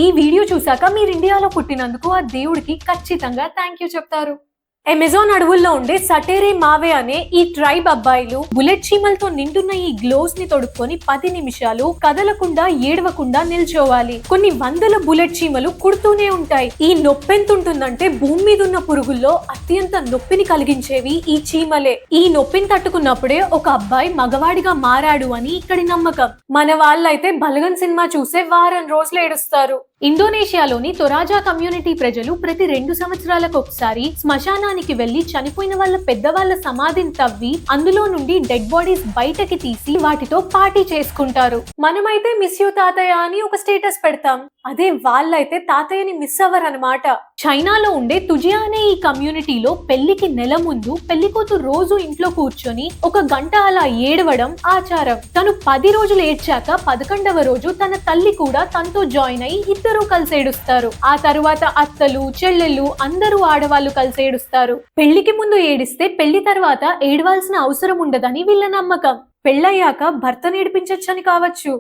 ఈ వీడియో చూసాక మీరు ఇండియాలో పుట్టినందుకు ఆ దేవుడికి ఖచ్చితంగా థ్యాంక్ యూ చెప్తారు. అమెజాన్ అడవుల్లో ఉండే సటేరే మావే అనే ఈ ట్రైబ్ అబ్బాయిలు బుల్లెట్ చీమలతో నిండున్న ఈ గ్లోవ్స్ ని తొడుక్కొని 10 నిమిషాలు కదలకుండా ఏడవకుండా నిల్చోవాలి. కొన్ని వందల బుల్లెట్ చీమలు కుడుతూనే ఉంటాయి. ఈ నొప్పెంత ఉంటుందంటే భూమి మీద ఉన్న పురుగుల్లో అత్యంత నొప్పిని కలిగించేవి ఈ చీమలే. ఈ నొప్పిని తట్టుకున్నప్పుడే ఒక అబ్బాయి మగవాడిగా మారాడు అని ఇక్కడి నమ్మకం. మన వాళ్ళైతే బలగన్ సినిమా చూసే వారం రోజులు ఏడుస్తారు. ఇండోనేషియాలోని తొరాజా కమ్యూనిటీ ప్రజలు ప్రతి 2 సంవత్సరాలకు ఒకసారి శ్మశానానికి వెళ్లి చనిపోయిన వాళ్ళ పెద్దవాళ్ల సమాధిని తవ్వి అందులో నుండి డెడ్ బాడీస్ బయటకి తీసి వాటితో పార్టీ చేసుకుంటారు. మనమైతే మిస్ యూ తాతయ్య అని ఒక స్టేటస్ పెడతాం. అదే వాళ్ళైతే తాతయ్యని మిస్ అవ్వరనమాట. చైనాలో ఉండే తుజియా అనే ఈ కమ్యూనిటీలో పెళ్లికి నెల ముందు పెళ్లి కూతురు రోజు ఇంట్లో కూర్చొని 1 గంట అలా ఏడవడం ఆచారం. తను 10 రోజులు ఏడ్చాక 11వ రోజు తన తల్లి కూడా తనతో జాయిన్ అయి ఇద్దరు కలిసి ఏడుస్తారు. ఆ తరువాత అత్తలు చెల్లెళ్ళు అందరూ ఆడవాళ్ళు కలిసి ఏడుస్తారు. పెళ్లికి ముందు ఏడిస్తే పెళ్లి తర్వాత ఏడవాల్సిన అవసరం ఉండదని వీళ్ళ నమ్మకం. పెళ్ళయ్యాక భర్త నేర్పించొచ్చని కావచ్చు.